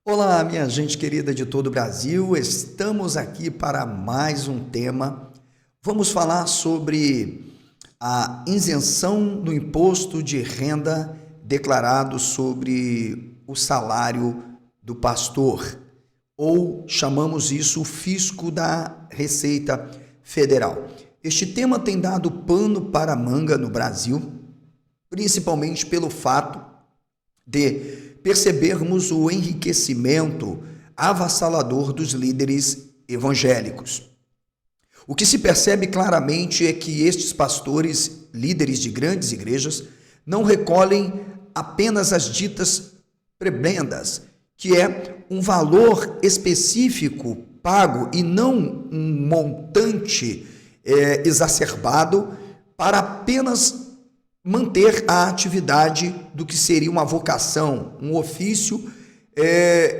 Olá, minha gente querida de todo o Brasil, estamos aqui para mais um tema. Vamos falar sobre a isenção do imposto de renda declarado sobre o salário do pastor, ou chamamos isso o fisco da Receita Federal. Este tema tem dado pano para manga no Brasil, principalmente pelo fato de percebermos o enriquecimento avassalador dos líderes evangélicos. O que se percebe claramente é que estes pastores, líderes de grandes igrejas, não recolhem apenas as ditas prebendas, que é um valor específico pago e não um montante exacerbado para apenas manter a atividade do que seria uma vocação, um ofício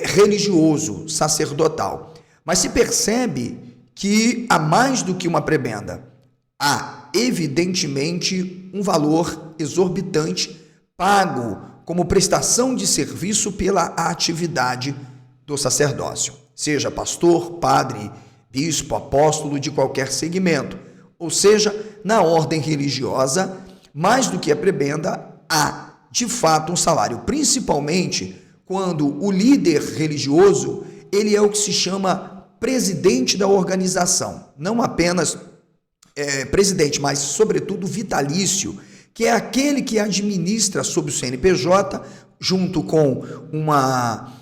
religioso, sacerdotal. Mas se percebe que há mais do que uma prebenda. Há, evidentemente, um valor exorbitante pago como prestação de serviço pela atividade do sacerdócio, seja pastor, padre, bispo, apóstolo de qualquer segmento, ou seja, na ordem religiosa. Mais do que a prebenda, há, de fato, um salário, principalmente quando o líder religioso, ele é o que se chama presidente da organização, não apenas presidente, mas, sobretudo, vitalício, que é aquele que administra sob o CNPJ, junto com uma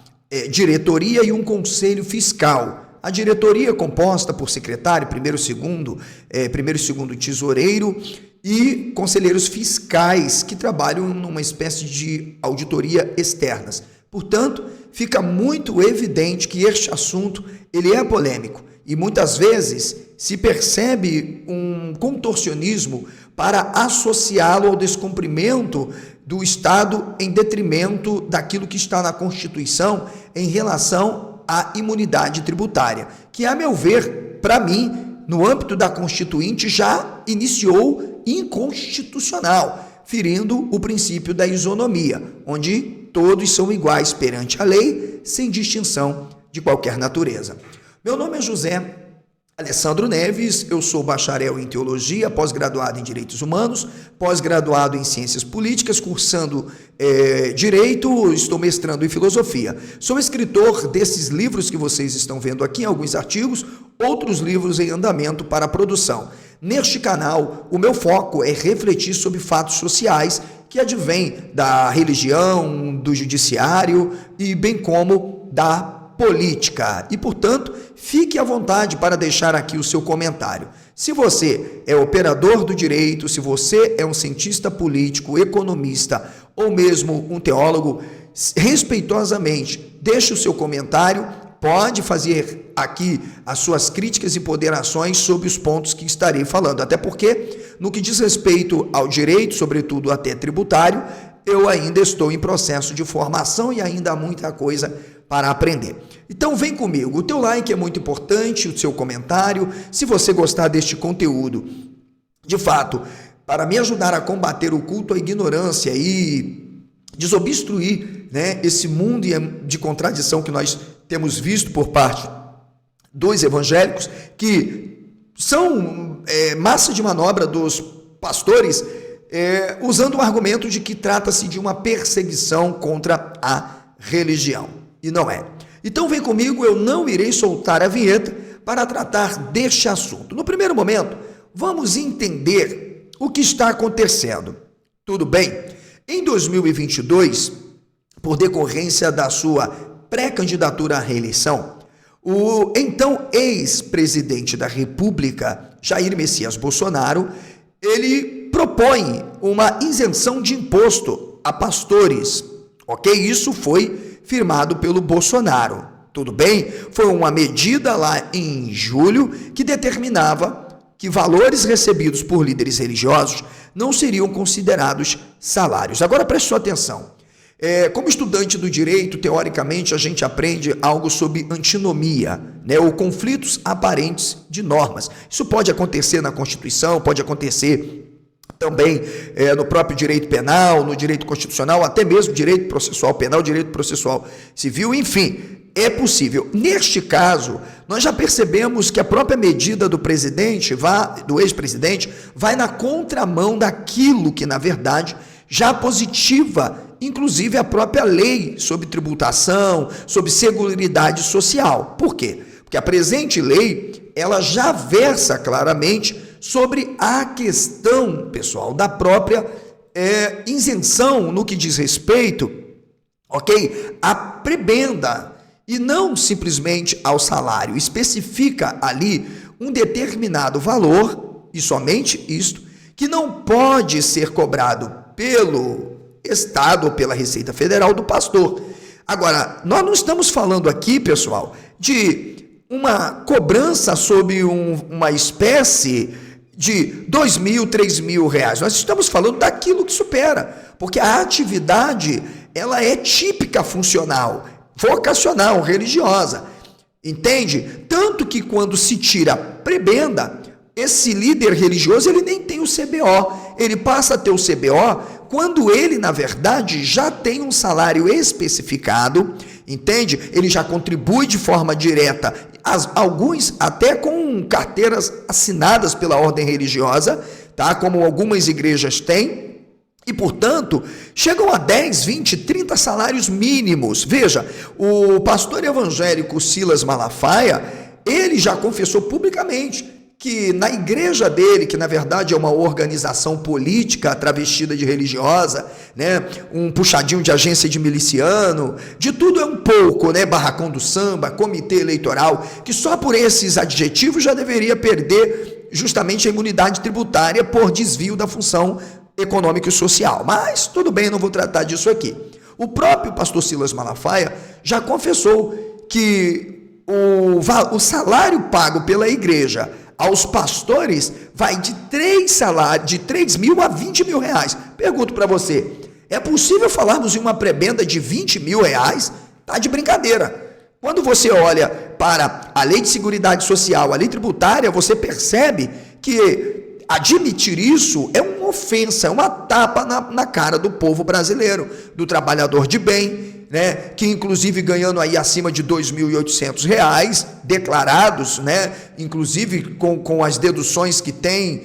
diretoria e um conselho fiscal. A diretoria é composta por secretário, primeiro e segundo tesoureiro e conselheiros fiscais que trabalham numa espécie de auditoria externas. Portanto, fica muito evidente que este assunto ele é polêmico e muitas vezes se percebe um contorcionismo para associá-lo ao descumprimento do Estado em detrimento daquilo que está na Constituição em relação à imunidade tributária, que, a meu ver, para mim, no âmbito da Constituinte, já iniciou inconstitucional, ferindo o princípio da isonomia, onde todos são iguais perante a lei, sem distinção de qualquer natureza. Meu nome é José Alessandro Neves, eu sou bacharel em Teologia, pós-graduado em Direitos Humanos, pós-graduado em Ciências Políticas, cursando Direito, estou mestrando em Filosofia. Sou escritor desses livros que vocês estão vendo aqui, alguns artigos, outros livros em andamento para produção. Neste canal, o meu foco é refletir sobre fatos sociais que advêm da religião, do judiciário e bem como da política. E, portanto, fique à vontade para deixar aqui o seu comentário. Se você é operador do direito, se você é um cientista político, economista ou mesmo um teólogo, respeitosamente, deixe o seu comentário, pode fazer aqui as suas críticas e ponderações sobre os pontos que estarei falando, até porque, no que diz respeito ao direito, sobretudo até tributário, eu ainda estou em processo de formação e ainda há muita coisa para aprender. Então vem comigo, o teu like é muito importante, o seu comentário, se você gostar deste conteúdo, de fato, para me ajudar a combater o culto à ignorância e desobstruir, esse mundo de contradição que nós temos visto por parte dos evangélicos, que são massa de manobra dos pastores, usando o argumento de que trata-se de uma perseguição contra a religião. E não é. Então vem comigo, eu não irei soltar a vinheta para tratar deste assunto. No primeiro momento, vamos entender o que está acontecendo. Tudo bem? Em 2022, por decorrência da sua pré-candidatura à reeleição, o então ex-presidente da República, Jair Messias Bolsonaro, ele propõe uma isenção de imposto a pastores. Ok? Isso foi firmado pelo Bolsonaro. Tudo bem? Foi uma medida lá em julho que determinava que valores recebidos por líderes religiosos não seriam considerados salários. Agora preste sua atenção. Como estudante do direito, teoricamente, a gente aprende algo sobre antinomia, ou conflitos aparentes de normas. Isso pode acontecer na Constituição, pode acontecer também no próprio direito penal, no direito constitucional, até mesmo direito processual penal, direito processual civil, enfim, é possível. Neste caso, nós já percebemos que a própria medida do presidente, do ex-presidente, vai na contramão daquilo que, na verdade, já positiva, inclusive a própria lei sobre tributação, sobre seguridade social. Por quê? Porque a presente lei, ela já versa claramente sobre a questão, pessoal, da própria isenção no que diz respeito, ok, à prebenda, e não simplesmente ao salário. Especifica ali um determinado valor, e somente isto, que não pode ser cobrado pelo Estado ou pela Receita Federal do pastor. Agora, nós não estamos falando aqui, pessoal, de uma cobrança sobre uma espécie de 2 mil, 3 mil reais. Nós estamos falando daquilo que supera, porque a atividade, ela é típica funcional, vocacional, religiosa, entende? Tanto que quando se tira prebenda, esse líder religioso, ele nem tem o CBO, ele passa a ter o CBO quando ele, na verdade, já tem um salário especificado, entende? Ele já contribui de forma direta, alguns até com carteiras assinadas pela ordem religiosa, tá? Como algumas igrejas têm, e, portanto, chegam a 10, 20, 30 salários mínimos. Veja, o pastor evangélico Silas Malafaia, ele já confessou publicamente que na igreja dele, que na verdade é uma organização política travestida de religiosa, né, um puxadinho de agência de miliciano, de tudo é um pouco, né, barracão do samba, comitê eleitoral, que só por esses adjetivos já deveria perder justamente a imunidade tributária por desvio da função econômica e social. Mas tudo bem, não vou tratar disso aqui. O próprio pastor Silas Malafaia já confessou que o salário pago pela igreja aos pastores vai de 3 mil a 20 mil reais. Pergunto para você, é possível falarmos em uma prebenda de 20 mil reais? Tá de brincadeira. Quando você olha para a lei de seguridade social, a lei tributária, você percebe que admitir isso é uma ofensa, é uma tapa na cara do povo brasileiro, do trabalhador de bem, né, que inclusive ganhando aí acima de R$ 2.800 declarados, né, inclusive com as deduções que tem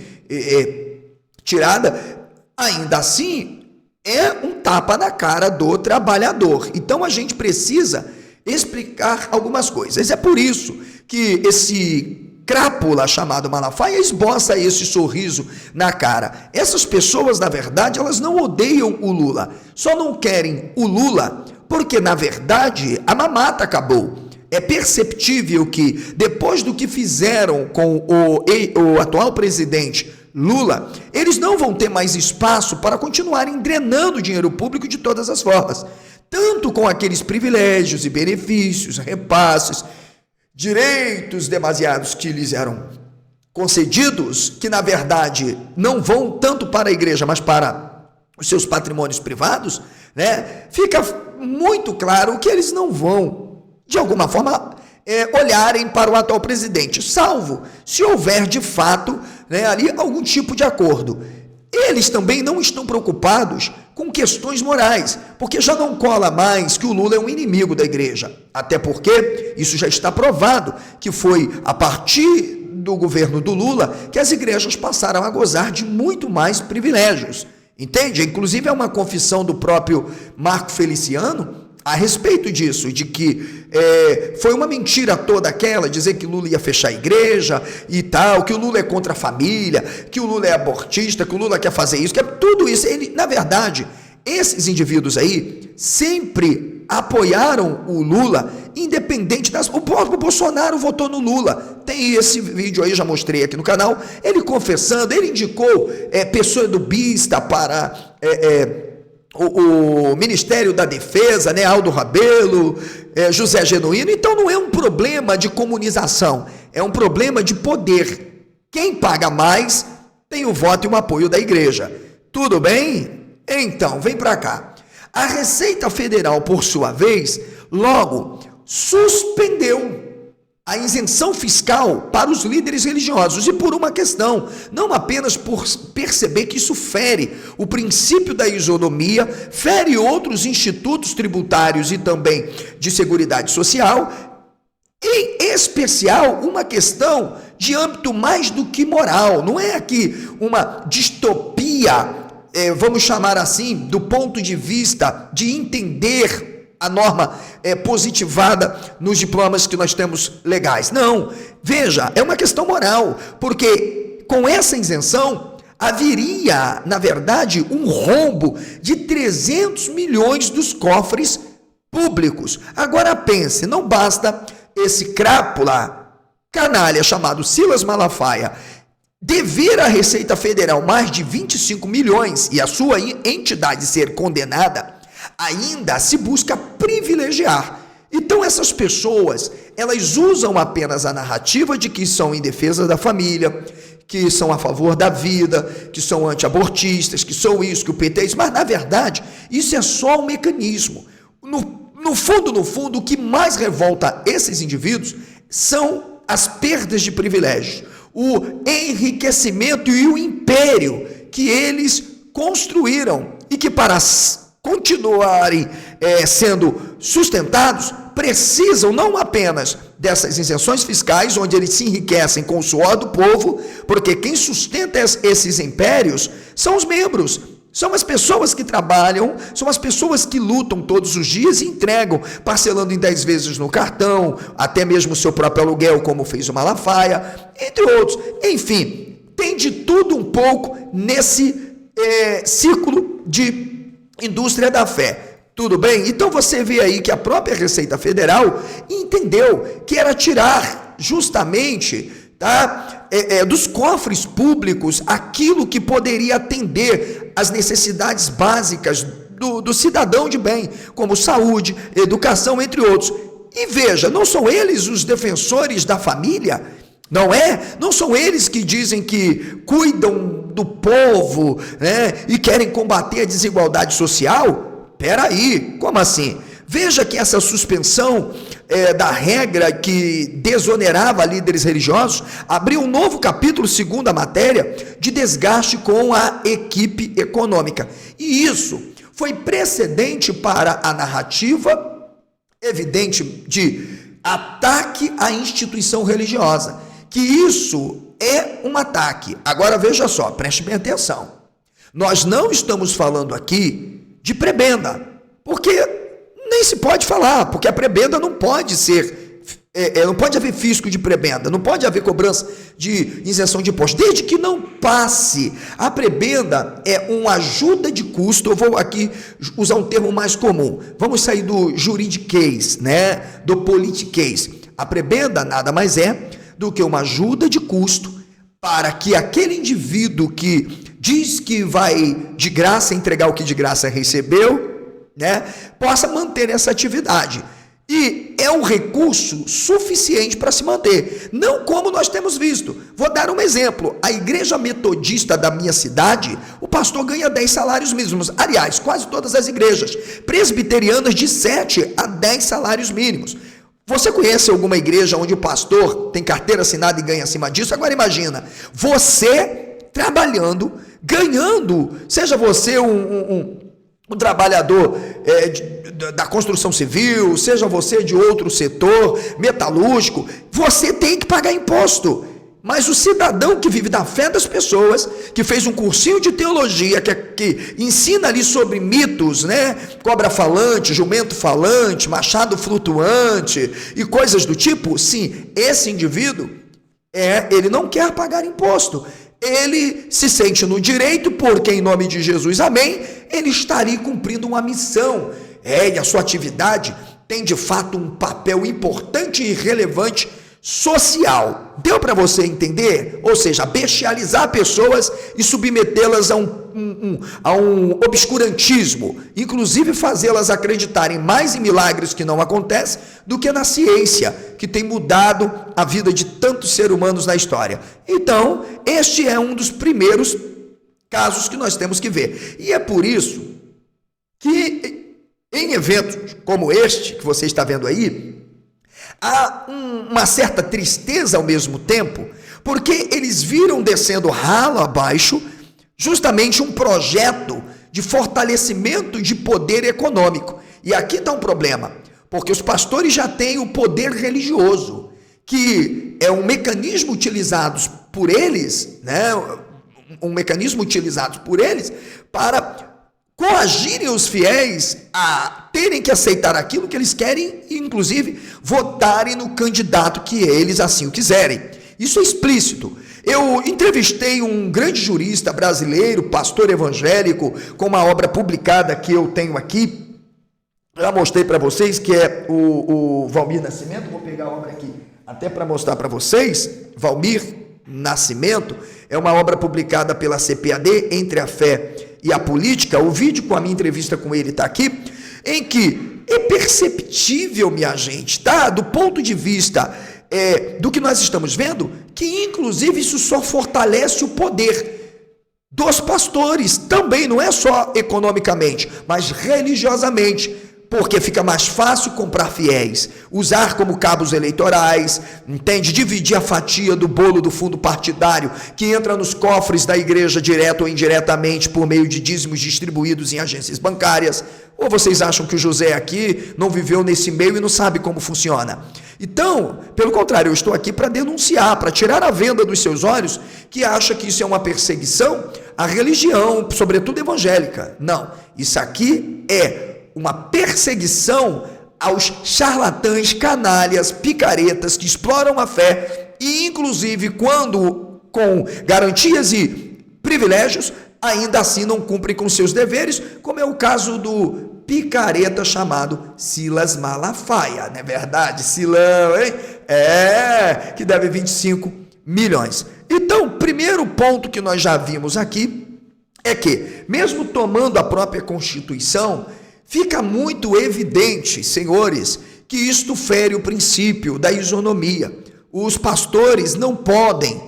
tirada, ainda assim é um tapa na cara do trabalhador. Então a gente precisa explicar algumas coisas. É por isso que esse crápula chamado Malafaia esboça esse sorriso na cara. Essas pessoas, na verdade, elas não odeiam o Lula, só não querem o Lula porque, na verdade, a mamata acabou. É perceptível que, depois do que fizeram com o atual presidente Lula, eles não vão ter mais espaço para continuarem drenando dinheiro público de todas as formas, tanto com aqueles privilégios e benefícios, repasses, direitos demasiados que lhes eram concedidos, que na verdade não vão tanto para a igreja, mas para os seus patrimônios privados, né? Fica muito claro que eles não vão, de alguma forma, olharem para o atual presidente, salvo se houver de fato, né, ali algum tipo de acordo. Eles também não estão preocupados com questões morais, porque já não cola mais que o Lula é um inimigo da igreja, até porque isso já está provado, que foi a partir do governo do Lula que as igrejas passaram a gozar de muito mais privilégios, entende? Inclusive é uma confissão do próprio Marco Feliciano a respeito disso, de que foi uma mentira toda aquela, dizer que Lula ia fechar a igreja e tal, que o Lula é contra a família, que o Lula é abortista, que o Lula quer fazer isso, que é tudo isso. Ele, na verdade, esses indivíduos aí sempre apoiaram o Lula, independente das... O próprio Bolsonaro votou no Lula. Tem esse vídeo aí, já mostrei aqui no canal, ele confessando, ele indicou pessoa do Bista para... o Ministério da Defesa, né, Aldo Rabelo, José Genuíno. Então não é um problema de comunização, é um problema de poder. Quem paga mais tem o voto e o apoio da igreja. Tudo bem? Então, vem para cá. A Receita Federal, por sua vez, logo suspendeu a isenção fiscal para os líderes religiosos, e por uma questão, não apenas por perceber que isso fere o princípio da isonomia, fere outros institutos tributários e também de seguridade social, em especial uma questão de âmbito mais do que moral. Não é aqui uma distopia, vamos chamar assim, do ponto de vista de entender a norma positivada nos diplomas que nós temos legais. Não, veja, é uma questão moral, porque com essa isenção haveria, na verdade, um rombo de 300 milhões dos cofres públicos. Agora pense, não basta esse crápula canalha chamado Silas Malafaia dever à Receita Federal mais de 25 milhões e a sua entidade ser condenada, ainda se busca privilegiar. Então essas pessoas, elas usam apenas a narrativa de que são em defesa da família, que são a favor da vida, que são anti-abortistas, que são isso, que o PT é isso, mas na verdade isso é só um mecanismo. No fundo, o que mais revolta esses indivíduos são as perdas de privilégios, o enriquecimento e o império que eles construíram e que para continuarem sendo sustentados, precisam não apenas dessas isenções fiscais, onde eles se enriquecem com o suor do povo, porque quem sustenta esses impérios são os membros, são as pessoas que trabalham, são as pessoas que lutam todos os dias e entregam, parcelando em 10 vezes no cartão, até mesmo o seu próprio aluguel, como fez o Malafaia, entre outros. Enfim, tem de tudo um pouco nesse círculo de indústria da fé, tudo bem? Então você vê aí que a própria Receita Federal entendeu que era tirar justamente dos cofres públicos aquilo que poderia atender às necessidades básicas do cidadão de bem, como saúde, educação, entre outros. E veja, não são eles os defensores da família? Não é? Não são eles que dizem que cuidam do povo, né, e querem combater a desigualdade social? Peraí, como assim? Veja que essa suspensão da regra que desonerava líderes religiosos abriu um novo capítulo, segundo a matéria, de desgaste com a equipe econômica. E isso foi precedente para a narrativa evidente de ataque à instituição religiosa. Que isso é um ataque. Agora veja só, preste bem atenção. Nós não estamos falando aqui de prebenda, porque nem se pode falar, porque a prebenda não pode ser, não pode haver fisco de prebenda, não pode haver cobrança de isenção de imposto, desde que não passe. A prebenda é uma ajuda de custo, eu vou aqui usar um termo mais comum, vamos sair do juridiquês, né, do politiquês. A prebenda nada mais é do que uma ajuda de custo para que aquele indivíduo que diz que vai de graça entregar o que de graça recebeu, né, possa manter essa atividade. E é um recurso suficiente para se manter, não como nós temos visto. Vou dar um exemplo. A igreja metodista da minha cidade, o pastor ganha 10 salários mínimos. Aliás, quase todas as igrejas presbiterianas de 7 a 10 salários mínimos. Você conhece alguma igreja onde o pastor tem carteira assinada e ganha acima disso? Agora imagina, você trabalhando, ganhando, seja você um trabalhador da construção civil, seja você de outro setor, metalúrgico, você tem que pagar imposto. Mas o cidadão que vive da fé das pessoas, que fez um cursinho de teologia, que ensina ali sobre mitos, né? Cobra falante, jumento falante, machado flutuante e coisas do tipo, sim, esse indivíduo, ele não quer pagar imposto. Ele se sente no direito, porque em nome de Jesus, amém, ele estaria cumprindo uma missão. E a sua atividade tem de fato um papel importante e relevante social. Deu para você entender? Ou seja, bestializar pessoas e submetê-las a um obscurantismo, inclusive fazê-las acreditarem mais em milagres que não acontecem do que na ciência, que tem mudado a vida de tantos seres humanos na história. Então, este é um dos primeiros casos que nós temos que ver. E é por isso que em eventos como este, que você está vendo aí, Há uma certa tristeza ao mesmo tempo, porque eles viram descendo ralo abaixo justamente um projeto de fortalecimento de poder econômico. E aqui está um problema, porque os pastores já têm o poder religioso, que é um mecanismo utilizado por eles, né? Um mecanismo utilizado por eles para coagirem os fiéis a terem que aceitar aquilo que eles querem e, inclusive, votarem no candidato que eles assim o quiserem. Isso é explícito. Eu entrevistei um grande jurista brasileiro, pastor evangélico, com uma obra publicada que eu tenho aqui. Já mostrei para vocês, que é o Valmir Nascimento. Vou pegar a obra aqui até para mostrar para vocês. Valmir Nascimento é uma obra publicada pela CPAD, Entre a Fé e a Política. O vídeo com a minha entrevista com ele está aqui, em que é perceptível, minha gente, tá? Do ponto de vista do que nós estamos vendo, que inclusive isso só fortalece o poder dos pastores, também não é só economicamente, mas religiosamente, porque fica mais fácil comprar fiéis, usar como cabos eleitorais, entende? Dividir a fatia do bolo do fundo partidário que entra nos cofres da igreja direto ou indiretamente por meio de dízimos distribuídos em agências bancárias. Ou vocês acham que o José aqui não viveu nesse meio e não sabe como funciona? Então, pelo contrário, eu estou aqui para denunciar, para tirar a venda dos seus olhos, que acha que isso é uma perseguição à religião, sobretudo evangélica. Não, isso aqui é uma perseguição aos charlatães, canalhas, picaretas que exploram a fé e, inclusive, quando com garantias e privilégios, ainda assim não cumprem com seus deveres, como é o caso do picareta chamado Silas Malafaia, não é verdade? Silão, hein? Que deve 25 milhões. Então, primeiro ponto que nós já vimos aqui é que, mesmo tomando a própria Constituição, fica muito evidente, senhores, que isto fere o princípio da isonomia. Os pastores não podem,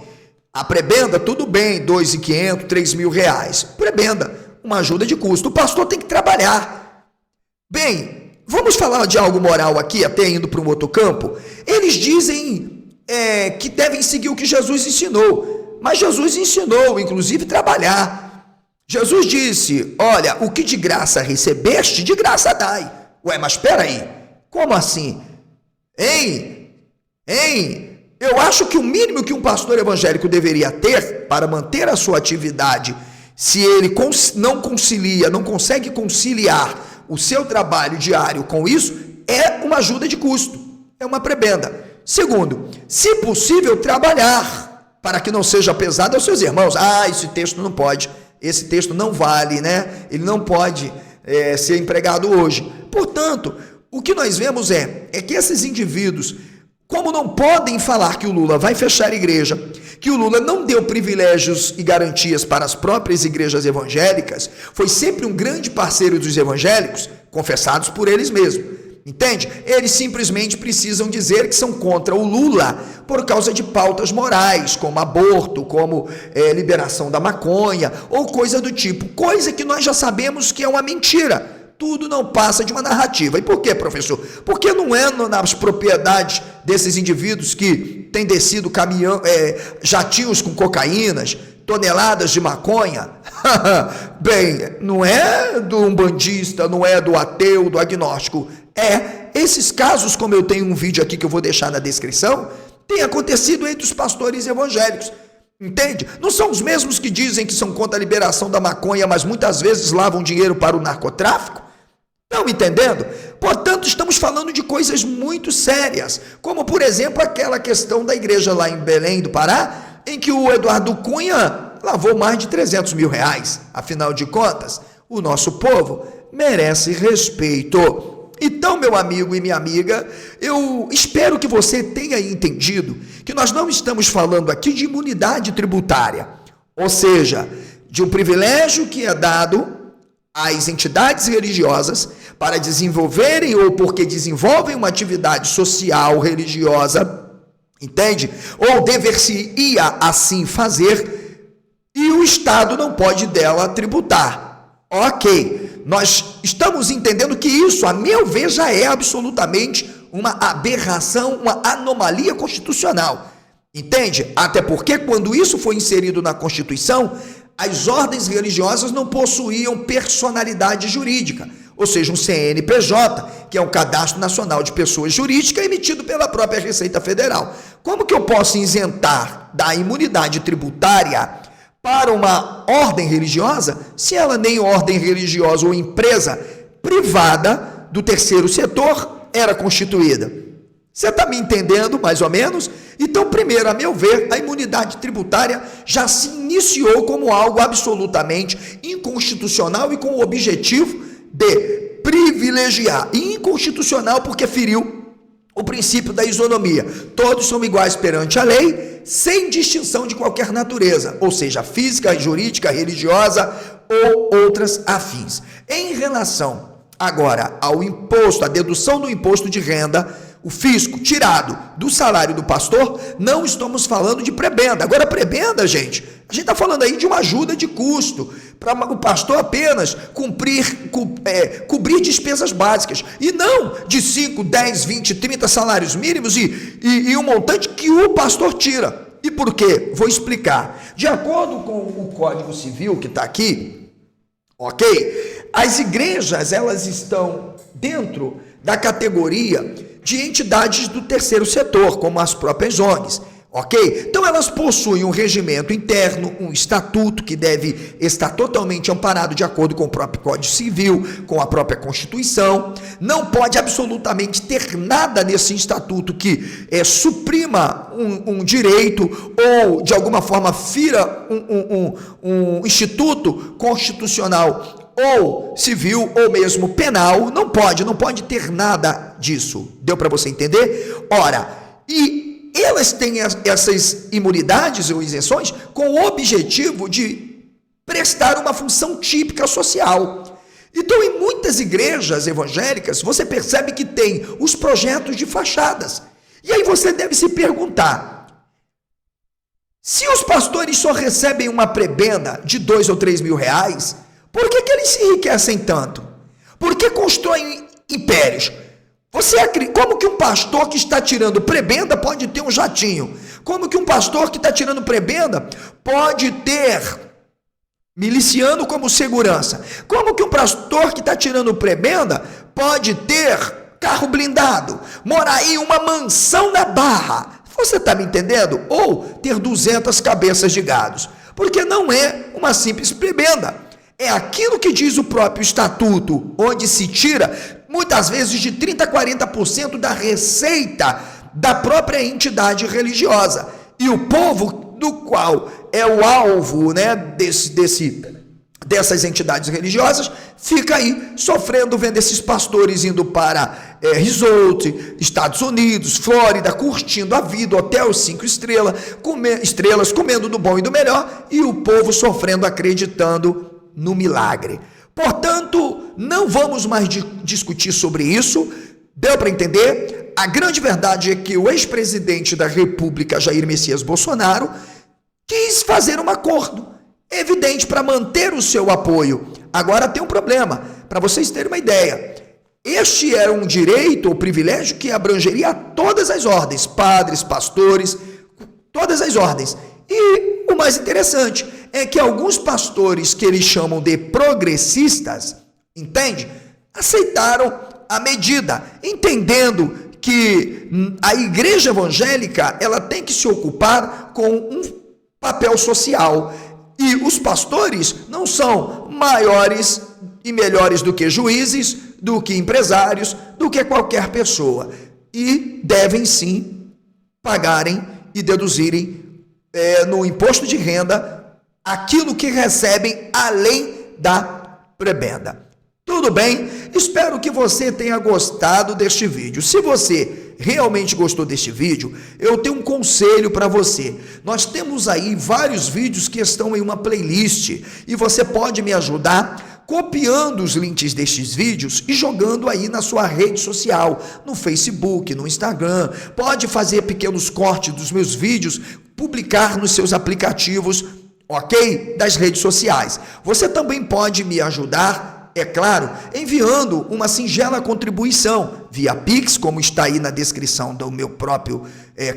a prebenda, tudo bem, 2.500, 3.000 reais, prebenda, uma ajuda de custo, o pastor tem que trabalhar. Bem, vamos falar de algo moral aqui, até indo para um outro campo. Eles dizem que devem seguir o que Jesus ensinou, mas Jesus ensinou, inclusive, trabalhar. Jesus disse, olha, o que de graça recebeste, de graça dai. Ué, mas espera aí, como assim? Hein? Eu acho que o mínimo que um pastor evangélico deveria ter para manter a sua atividade, se ele não consegue conciliar o seu trabalho diário com isso, é uma ajuda de custo, é uma prebenda. Segundo, se possível, trabalhar, para que não seja pesado aos seus irmãos. Esse texto não pode. Esse texto não vale, né? Ele não pode ser empregado hoje. Portanto, o que nós vemos é que esses indivíduos, como não podem falar que o Lula vai fechar a igreja, que o Lula não deu privilégios e garantias para as próprias igrejas evangélicas, foi sempre um grande parceiro dos evangélicos, confessados por eles mesmos. Entende? Eles simplesmente precisam dizer que são contra o Lula por causa de pautas morais, como aborto, como liberação da maconha, ou coisa do tipo. Coisa que nós já sabemos que é uma mentira. Tudo não passa de uma narrativa. E por quê, professor? Porque não é nas propriedades desses indivíduos que têm descido jatinhos com cocaínas, toneladas de maconha? Bem, não é do umbandista, não é do ateu, do agnóstico. Esses casos, como eu tenho um vídeo aqui que eu vou deixar na descrição, tem acontecido entre os pastores evangélicos, entende? Não são os mesmos que dizem que são contra a liberação da maconha, mas muitas vezes lavam dinheiro para o narcotráfico? Estão entendendo? Portanto, estamos falando de coisas muito sérias, como, por exemplo, aquela questão da igreja lá em Belém do Pará, em que o Eduardo Cunha lavou mais de 300 mil reais. Afinal de contas, o nosso povo merece respeito. Então, meu amigo e minha amiga, eu espero que você tenha entendido que nós não estamos falando aqui de imunidade tributária, ou seja, de um privilégio que é dado às entidades religiosas para desenvolverem ou porque desenvolvem uma atividade social, religiosa, entende? Ou dever-se-ia assim fazer e o Estado não pode dela tributar. Ok, nós estamos entendendo que isso, a meu ver, já é absolutamente uma aberração, uma anomalia constitucional. Entende? Até porque quando isso foi inserido na Constituição, as ordens religiosas não possuíam personalidade jurídica, ou seja, um CNPJ, que é um Cadastro Nacional de Pessoas Jurídicas emitido pela própria Receita Federal. Como que eu posso isentar da imunidade tributária para uma ordem religiosa, se ela nem ordem religiosa ou empresa privada do terceiro setor era constituída? Você está me entendendo, mais ou menos? Então, primeiro, a meu ver, a imunidade tributária já se iniciou como algo absolutamente inconstitucional e com o objetivo de privilegiar. E inconstitucional porque feriu o princípio da isonomia. Todos são iguais perante a lei, sem distinção de qualquer natureza, ou seja, física, jurídica, religiosa ou outras afins. Em relação agora ao imposto, a dedução do imposto de renda, o fisco tirado do salário do pastor, não estamos falando de prebenda. Agora, prebenda, gente, a gente está falando aí de uma ajuda de custo, para o pastor apenas cobrir despesas básicas, e não de 5, 10, 20, 30 salários mínimos e um montante que o pastor tira. E por quê? Vou explicar. De acordo com o Código Civil que está aqui, ok? As igrejas, elas estão dentro da categoria de entidades do terceiro setor, como as próprias ONGs, ok? Então elas possuem um regimento interno, um estatuto que deve estar totalmente amparado de acordo com o próprio Código Civil, com a própria Constituição. Não pode absolutamente ter nada nesse estatuto que suprima um direito ou de alguma forma fira um instituto constitucional ou civil, ou mesmo penal. Não pode ter nada disso. Deu para você entender? Ora, e elas têm essas imunidades ou isenções com o objetivo de prestar uma função típica social. Então, em muitas igrejas evangélicas, você percebe que tem os projetos de fachadas. E aí você deve se perguntar, se os pastores só recebem uma prebenda de 2 ou 3 mil reais, por que eles se enriquecem tanto? Por que constroem impérios? Como que um pastor que está tirando prebenda pode ter um jatinho? Como que um pastor que está tirando prebenda pode ter miliciano como segurança? Como que um pastor que está tirando prebenda pode ter carro blindado? Morar em uma mansão na Barra? Você está me entendendo? Ou ter 200 cabeças de gados? Porque não é uma simples prebenda. É aquilo que diz o próprio estatuto, onde se tira, muitas vezes, de 30% a 40% da receita da própria entidade religiosa. E o povo do qual é o alvo, né, dessas entidades religiosas, fica aí sofrendo, vendo esses pastores indo para resort, Estados Unidos, Flórida, curtindo a vida, hotel 5 estrelas, comendo do bom e do melhor, e o povo sofrendo, acreditando no milagre. Portanto, não vamos mais discutir sobre isso. Deu para entender? A grande verdade é que o ex-presidente da República, Jair Messias Bolsonaro, quis fazer um acordo evidente para manter o seu apoio. Agora tem um problema, para vocês terem uma ideia. Este era um direito ou privilégio que abrangeria todas as ordens, padres, pastores, todas as ordens. E o mais interessante é que alguns pastores que eles chamam de progressistas, entende? Aceitaram a medida, entendendo que a igreja evangélica, ela tem que se ocupar com um papel social. E os pastores não são maiores e melhores do que juízes, do que empresários, do que qualquer pessoa. E devem sim pagarem e deduzirem no imposto de renda aquilo que recebem além da prebenda. Tudo bem? Espero que você tenha gostado deste vídeo. Se você realmente gostou deste vídeo, eu tenho um conselho para você. Nós temos aí vários vídeos que estão em uma playlist e você pode me ajudar copiando os links destes vídeos e jogando aí na sua rede social, no Facebook, no Instagram. Pode fazer pequenos cortes dos meus vídeos, publicar nos seus aplicativos, ok? Das redes sociais. Você também pode me ajudar é claro, enviando uma singela contribuição via Pix, como está aí na descrição do meu próprio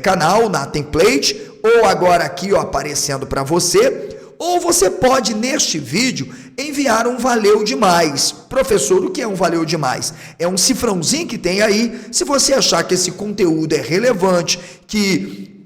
canal, na template, ou agora aqui, ó, aparecendo para você. Ou você pode, neste vídeo, enviar um valeu demais. Professor, o que é um valeu demais? É um cifrãozinho que tem aí. Se você achar que esse conteúdo é relevante, que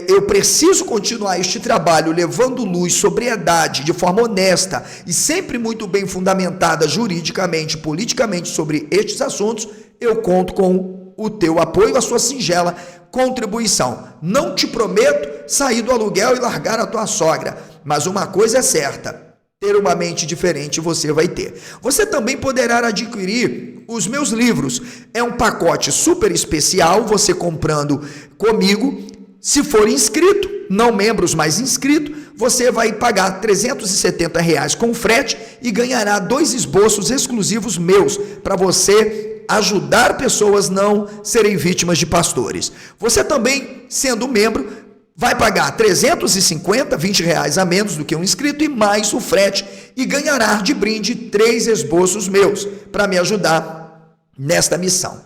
eu preciso continuar este trabalho levando luz, sobriedade, de forma honesta e sempre muito bem fundamentada juridicamente, politicamente sobre estes assuntos, eu conto com o teu apoio, a sua singela contribuição. Não te prometo sair do aluguel e largar a tua sogra, mas uma coisa é certa, ter uma mente diferente você vai ter. Você também poderá adquirir os meus livros. É um pacote super especial, você comprando comigo. Se for inscrito, não membros, mas inscrito, você vai pagar R$ 370 com frete e ganhará 2 esboços exclusivos meus para você ajudar pessoas a não serem vítimas de pastores. Você também, sendo membro, vai pagar 350, R$ 20 a menos do que um inscrito e mais o frete e ganhará de brinde 3 esboços meus para me ajudar nesta missão.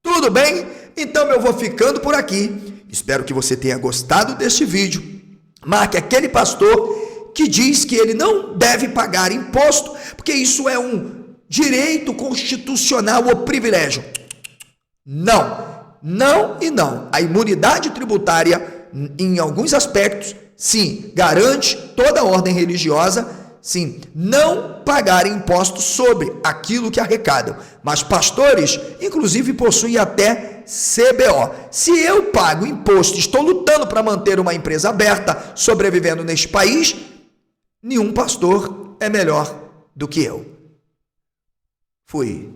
Tudo bem? Então eu vou ficando por aqui. Espero que você tenha gostado deste vídeo. Marque aquele pastor que diz que ele não deve pagar imposto, porque isso é um direito constitucional ou privilégio. Não, não e não. A imunidade tributária, em alguns aspectos, sim, garante toda a ordem religiosa, sim, não pagar impostos sobre aquilo que arrecadam. Mas pastores, inclusive, possuem até CBO. Se eu pago imposto, estou lutando para manter uma empresa aberta, sobrevivendo neste país, nenhum pastor é melhor do que eu. Fui.